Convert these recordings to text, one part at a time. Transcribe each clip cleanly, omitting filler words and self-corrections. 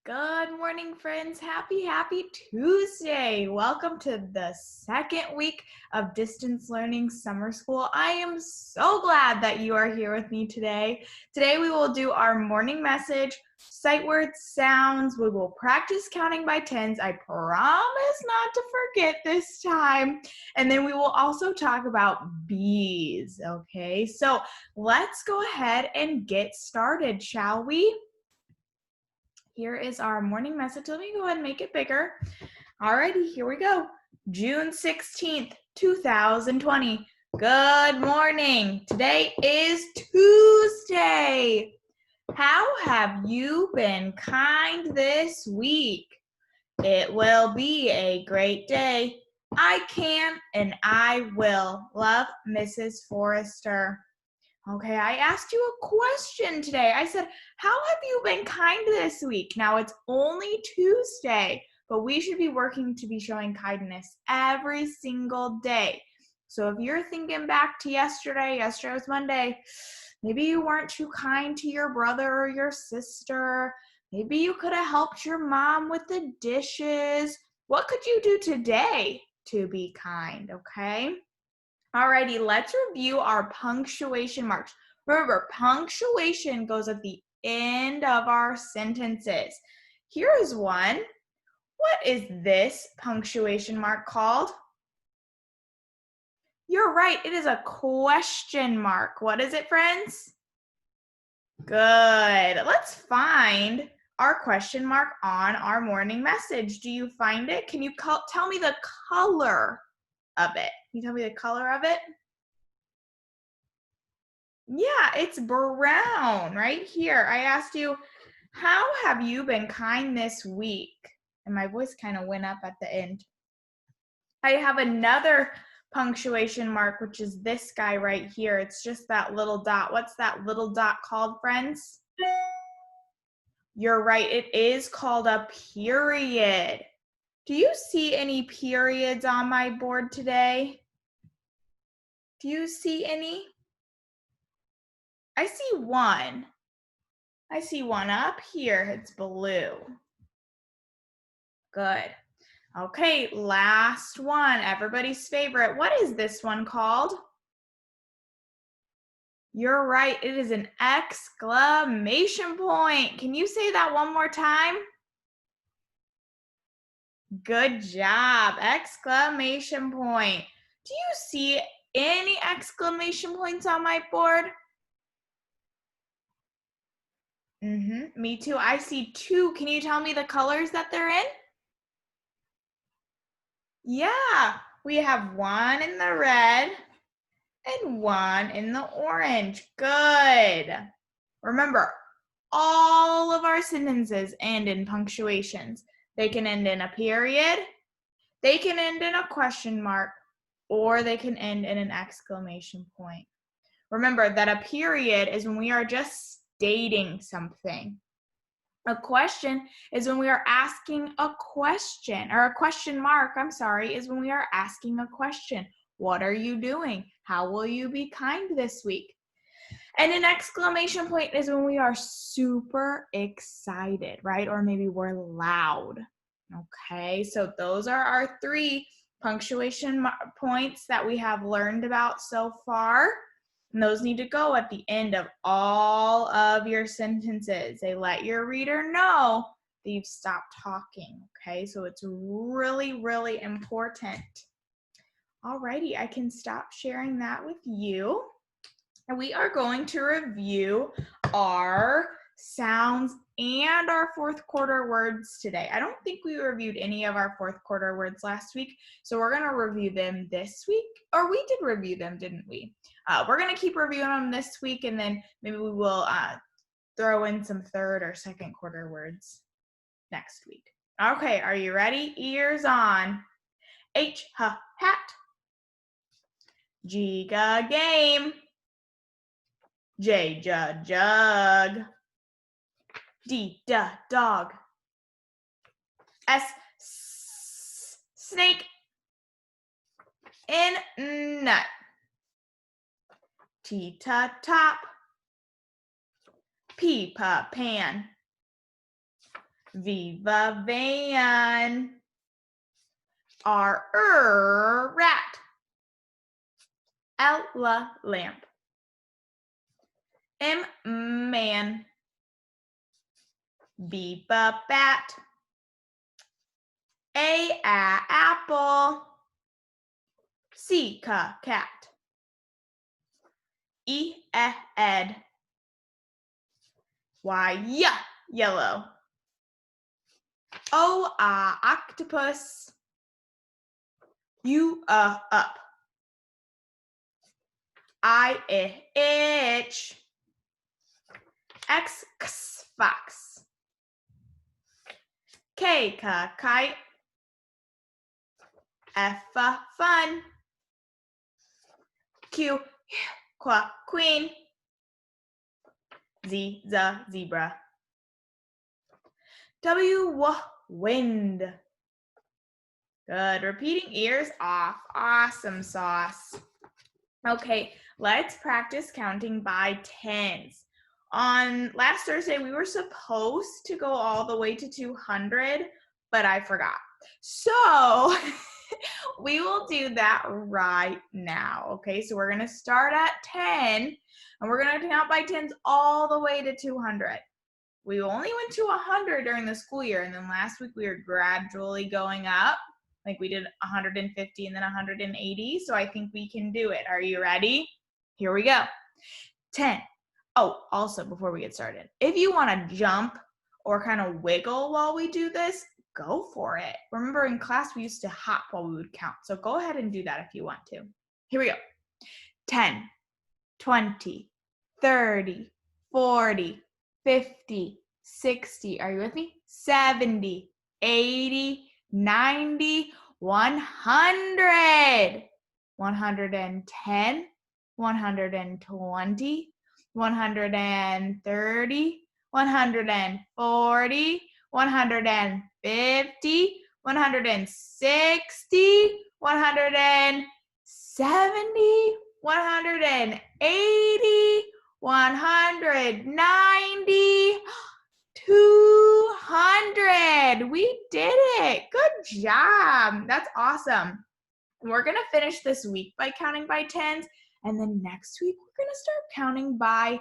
Good morning, friends. Happy Tuesday. Welcome to the second week of distance learning summer school. I am so glad that you are here with me today. Today we will do our morning message, sight words, sounds. We will practice counting by tens. I promise not to forget this time. And then we will also talk about bees. Okay, so let's go ahead and get started, shall we? Here is our morning message. Let me go ahead and make it bigger. Alrighty, here we go. June 16th, 2020. Good morning. Today is Tuesday. How have you been kind this week? It will be a great day. I can and I will. Love, Mrs. Forrester. Okay, I asked you a question today. I said, how have you been kind this week? Now it's only Tuesday, but we should be working to be showing kindness every single day. So if you're thinking back to yesterday was Monday, maybe you weren't too kind to your brother or your sister. Maybe you could have helped your mom with the dishes. What could you do today to be kind, okay? Alrighty, let's review our punctuation marks. Remember, punctuation goes at the end of our sentences. Here is one. What is this punctuation mark called? You're right, it is a question mark. What is it, friends? Good. Let's find our question mark on our morning message. Do you find it? Can you tell me the color of it? Can you tell me the color of it? Yeah, it's brown right here. I asked you, how have you been kind this week? And my voice kind of went up at the end. I have another punctuation mark, which is this guy right here. It's just that little dot. What's that little dot called, friends? You're right, it is called a period. Do you see any periods on my board today? Do you see any? I see one. I see one up here. It's blue. Good. Okay, last one. Everybody's favorite. What is this one called? You're right. It is an exclamation point. Can you say that one more time? Good job. Exclamation point. Do you see any exclamation points on my board? Me too. I see two. Can you tell me the colors that they're in? Yeah, we have one in the red and one in the orange. Good. Remember, all of our sentences end in punctuations. They can end in a period, they can end in a question mark, or they can end in an exclamation point. Remember that a period is when we are just stating something. A question is when we are asking a question, or a question mark, is when we are asking a question. What are you doing? How will you be kind this week? And an exclamation point is when we are super excited, right? Or maybe we're loud. Okay, so those are our three punctuation points that we have learned about so far. And those need to go at the end of all of your sentences. They let your reader know that you've stopped talking, okay? So it's really, really important. Alrighty, I can stop sharing that with you. And we are going to review our sounds and our fourth quarter words today. I don't think we reviewed any of our fourth quarter words last week, so we're going to review them this week. Or we did review them, didn't we? We're going to keep reviewing them this week, and then maybe we will throw in some third or second quarter words next week. Okay, are you ready? Ears on. H, hat. G, game. J, jug. D, dog. S, snake. N, nut. T, top. P, pan. Viva van. R rat. L lamp. M man. B bat. A apple. C cat. E ed. Y yellow. O octopus. U up. I itch. X fox. K kite. F fun. Q queen. Z zebra. W wind. Good. Repeating ears off. Awesome sauce. Okay, let's practice counting by tens. On last Thursday, we were supposed to go all the way to 200, but I forgot. So we will do that right now. Okay, so we're going to start at 10, and we're going to count by tens all the way to 200. We only went to 100 during the school year, and then last week we were gradually going up. Like we did 150 and then 180. So I think we can do it. Are you ready? Here we go. 10. Oh, also before we get started, if you want to jump or kind of wiggle while we do this, go for it. Remember in class we used to hop while we would count. So go ahead and do that if you want to. Here we go. 10, 20, 30, 40, 50, 60. Are you with me? 70, 80, 90, 100, 110, 120, 130, 140, 150, 160, 170, 180, 190, 200. We did it. Good job. That's awesome. We're going to finish this week by counting by tens, and then next week we're going to start counting by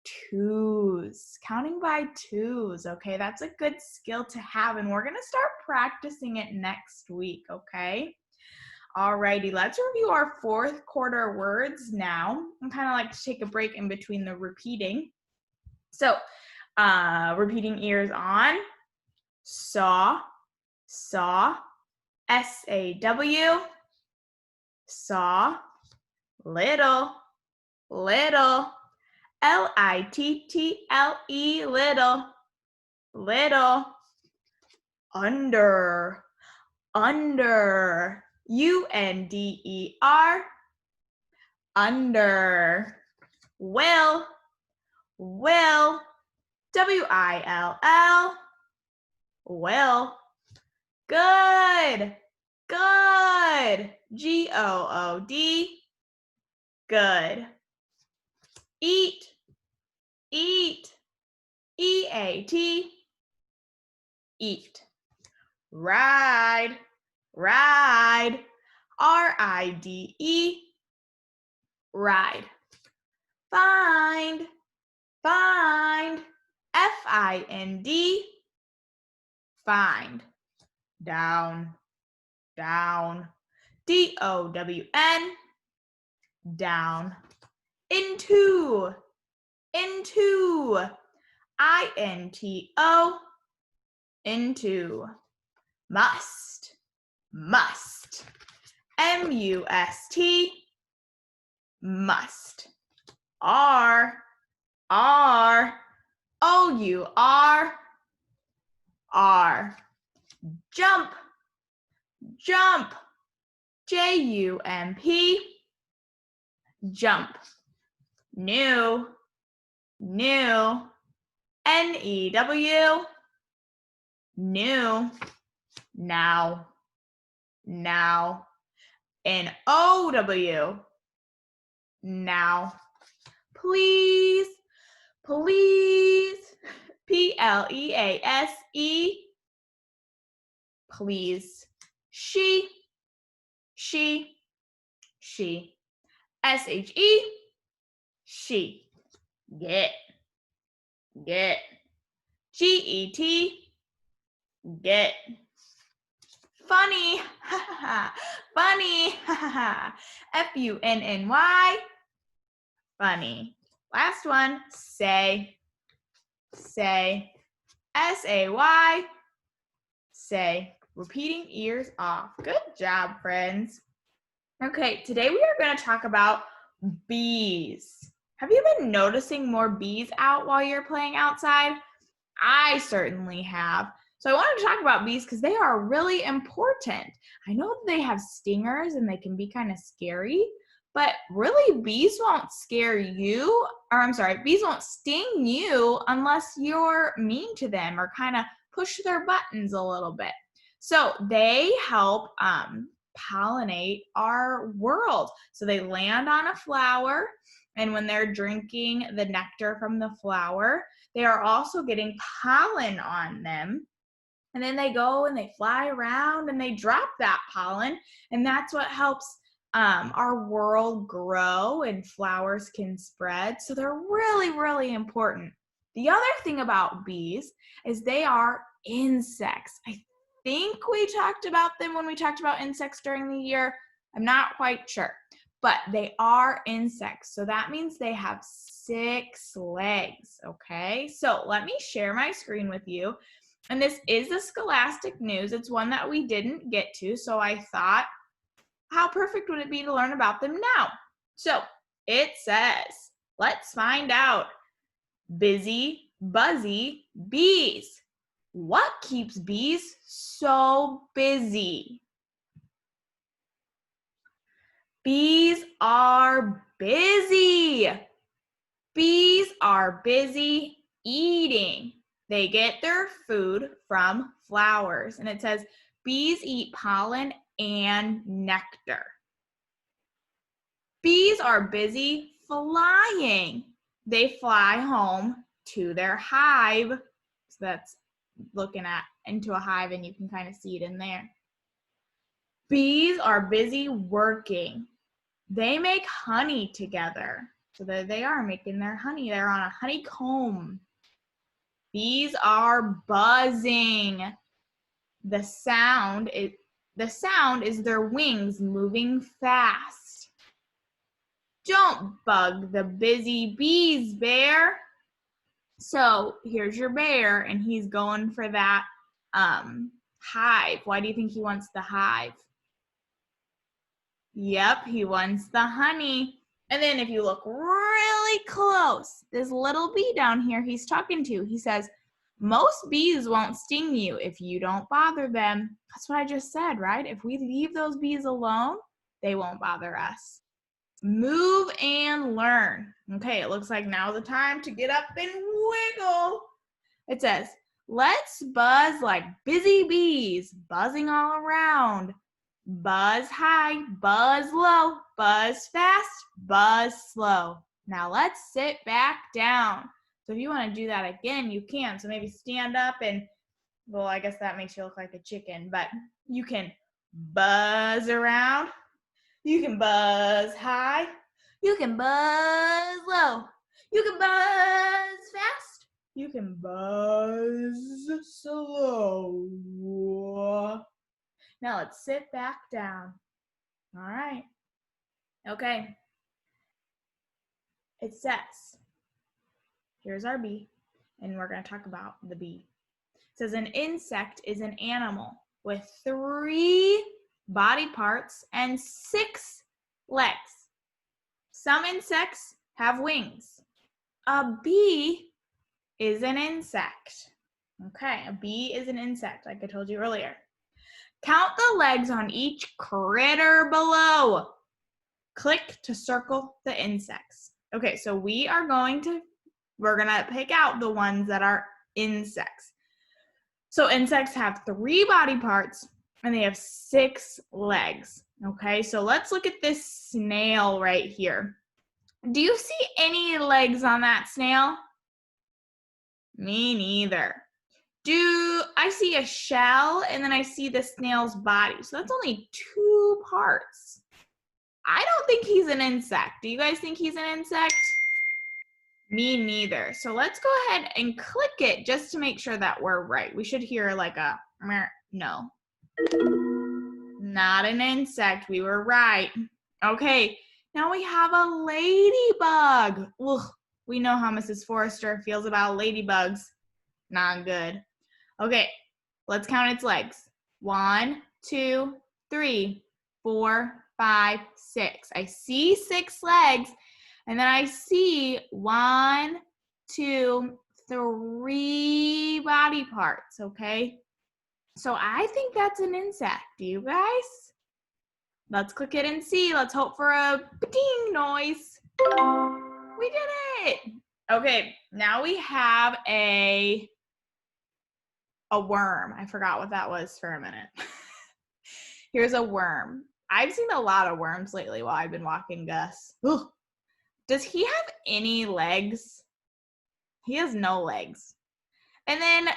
twos. Counting by twos, okay? That's a good skill to have, and we're going to start practicing it next week, okay? Alrighty, let's review our fourth quarter words now. I kind of like to take a break in between the repeating. So, repeating ears on. Saw, S-A-W. Saw, little, L-I-T-T-L-E, little. Under, U-N-D-E-R, under. Will, W-I-L-L, will. Good, G-O-O-D, good. Eat, E-A-T, eat. Ride, R-I-D-E, ride. Find, F-I-N-D, find. Down, D-O-W-N, down. Into, I-N-T-O, into. Must, M-U-S-T, must. O-U-R, jump, J-U-M-P, jump. New, N-E-W, new. Now, N-O-W, now. Please, Please. Please. She. She. She. She. Get. Get. Get. Get. Funny. Funny. Funny. Funny. Last one. Say. Say. Say. Say. Repeating ears off. Good job, friends. Okay, today we are going to talk about bees. Have you been noticing more bees out while you're playing outside? I certainly have. So I wanted to talk about bees because they are really important. I know that they have stingers and they can be kind of scary, but really bees won't bees won't sting you unless you're mean to them or kind of push their buttons a little bit. So they help pollinate our world. So they land on a flower, and when they're drinking the nectar from the flower, they are also getting pollen on them. And then they go and they fly around and they drop that pollen, and that's what helps our world grow and flowers can spread. So they're really, really important. The other thing about bees is they are insects. I think we talked about them when we talked about insects during the year. I'm not quite sure, but they are insects. So that means they have 6 legs, okay? So let me share my screen with you. And this is the Scholastic News. It's one that we didn't get to, so I thought, how perfect would it be to learn about them now? So it says, let's find out. Busy, buzzy, bees. What keeps bees so busy? Bees are busy. Bees are busy eating. They get their food from flowers. And it says, bees eat pollen and nectar. Bees are busy flying. They fly home to their hive. So that's looking into a hive, and you can kind of see it in there. Bees are busy working. They make honey together. So there they are making their honey. They're on a honeycomb. Bees are buzzing. The sound is their wings moving fast. Don't bug the busy bees, bear. So here's your bear, and he's going for that hive. Why do you think he wants the hive? Yep, he wants the honey. And then if you look really close, this little bee down here he's talking to, he says, most bees won't sting you if you don't bother them. That's what I just said, right? If we leave those bees alone, they won't bother us. Move and learn. Okay, it looks like now's the time to get up and wiggle. It says, let's buzz like busy bees, buzzing all around. Buzz high, buzz low, buzz fast, buzz slow. Now let's sit back down. So if you want to do that again, you can. So maybe stand up and, well, I guess that makes you look like a chicken, but you can buzz around. You can buzz high. You can buzz low. You can buzz fast. You can buzz slow. Now let's sit back down. All right. Okay. It says, here's our bee, and we're going to talk about the bee. It says an insect is an animal with 3 body parts and 6 legs. Some insects have wings. A bee is an insect. Okay, a bee is an insect, like I told you earlier. Count the legs on each critter below. Click to circle the insects. Okay, so we're gonna pick out the ones that are insects. So insects have 3 body parts and they have 6 legs. Okay, so let's look at this snail right here. Do you see any legs on that snail? Me neither. I see a shell and then I see the snail's body. So that's only 2 parts. I don't think he's an insect. Do you guys think he's an insect? Me neither. So let's go ahead and click it just to make sure that we're right. We should hear like a no. Not an insect. We were right. Okay, now we have a ladybug. Ugh, we know how Mrs. Forrester feels about ladybugs. Not good. Okay, let's count its legs. 1, 2, 3, 4, 5, 6. I see 6 legs, and then I see 1, 2, 3 body parts, okay? So I think that's an insect. Do you guys? Let's click it and see. Let's hope for a ding noise. We did it. Okay, now we have a worm. I forgot what that was for a minute. Here's a worm. I've seen a lot of worms lately while I've been walking Gus. Ugh. Does he have any legs? He has no legs. And then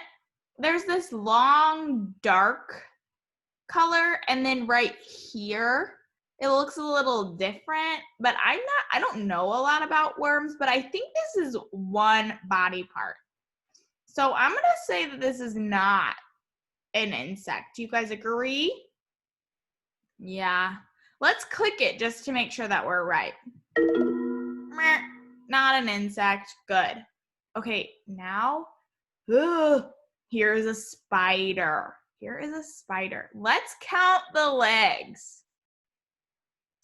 there's this long, dark color, and then right here, it looks a little different, but I don't know a lot about worms, but I think this is one body part. So I'm going to say that this is not an insect. Do you guys agree? Yeah. Let's click it just to make sure that we're right. Not an insect. Good. Okay, now, here's a spider. Here is a spider. Let's count the legs.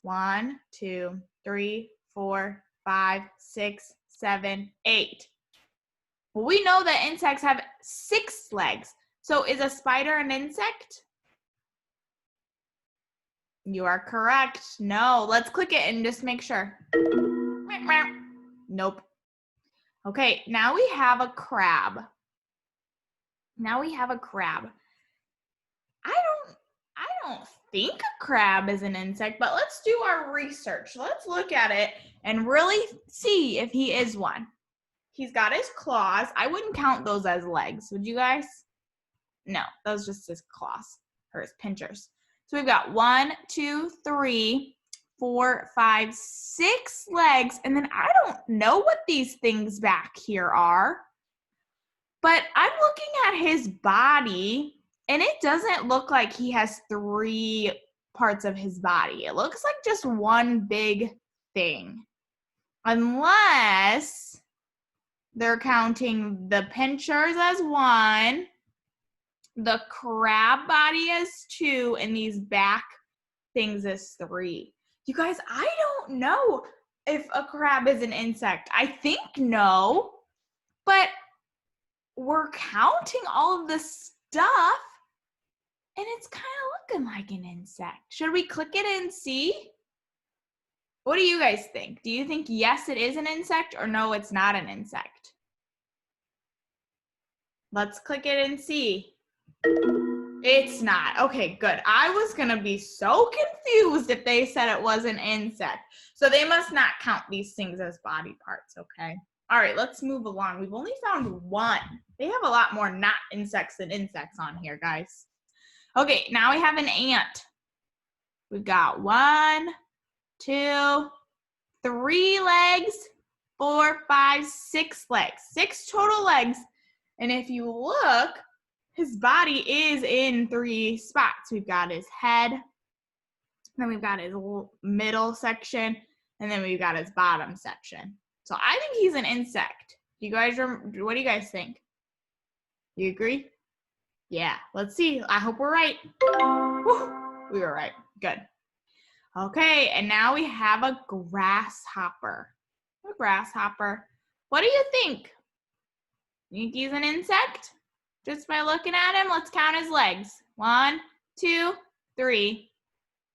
1, 2, 3, 4, 5, 6, 7, 8. Well, we know that insects have 6 legs. So is a spider an insect? You are correct. No. Let's click it and just make sure. Nope. Okay, now we have a crab. I don't think a crab is an insect, but let's do our research. Let's look at it and really see if he is one. He's got his claws. I wouldn't count those as legs, would you guys? No, those are just his claws or his pinchers. So we've got 1, 2, 3, 4, 5, 6 legs, and then I don't know what these things back here are, but I'm looking at his body, and it doesn't look like he has 3 parts of his body. It looks like just one big thing, unless they're counting the pinchers as 1, the crab body as 2, and these back things as 3. You guys, I don't know if a crab is an insect. I think no, but we're counting all of this stuff, and it's kind of looking like an insect. Should we click it and see? What do you guys think? Do you think yes, it is an insect, or no, it's not an insect? Let's click it and see. It's not. Okay, good. I was going to be so confused if they said it was an insect. So they must not count these things as body parts, okay? All right, let's move along. We've only found 1. They have a lot more not insects than insects on here, guys. Okay, now we have an ant. We've got 1, 2, 3 legs, 4, 5, 6 legs. 6 total legs. And if you look, his body is in 3 spots. We've got his head, then we've got his middle section, and then we've got his bottom section. So I think he's an insect. You guys, what do you guys think? You agree? Yeah, let's see. I hope we're right. Woo, we were right. Good. Okay, and now we have a grasshopper. A grasshopper. What do you think? You think he's an insect? Just by looking at him, let's count his legs. 1, 2, 3,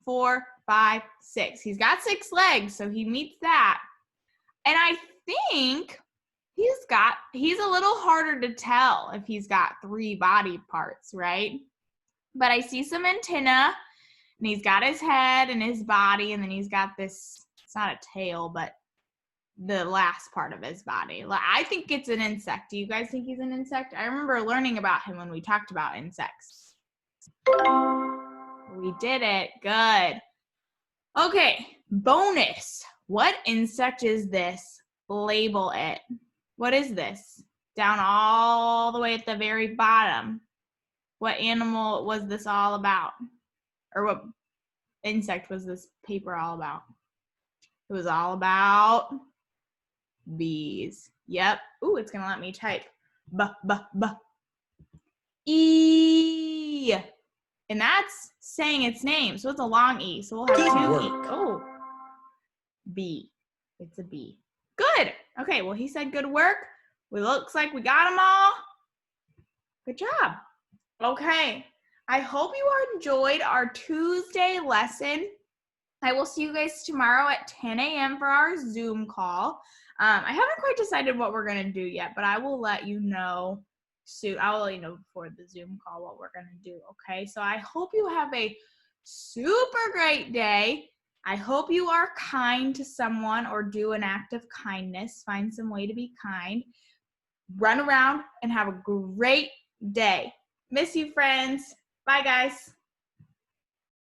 4, 5, 6. He's got 6 legs, so he meets that. And I think he's a little harder to tell if he's got 3 body parts, right? But I see some antenna, and he's got his head and his body, and then he's got this, it's not a tail, but the last part of his body. I think it's an insect. Do you guys think he's an insect? I remember learning about him when we talked about insects. We did it. Good. Okay, bonus. What insect is this? Label it. What is this? Down all the way at the very bottom. What animal was this all about? Or what insect was this paper all about? It was all about bees. Yep. Ooh, it's going to let me type. E. And that's saying its name. So it's a long E. So we'll have two E. Oh. B. It's a B. Good. Okay, well, he said good work. It looks like we got them all. Good job. Okay. I hope you enjoyed our Tuesday lesson. I will see you guys tomorrow at 10 a.m. for our Zoom call. I haven't quite decided what we're going to do yet, but I will let you know soon. I will let you know before the Zoom call what we're going to do, okay? So I hope you have a super great day. I hope you are kind to someone or do an act of kindness. Find some way to be kind. Run around and have a great day. Miss you, friends. Bye, guys.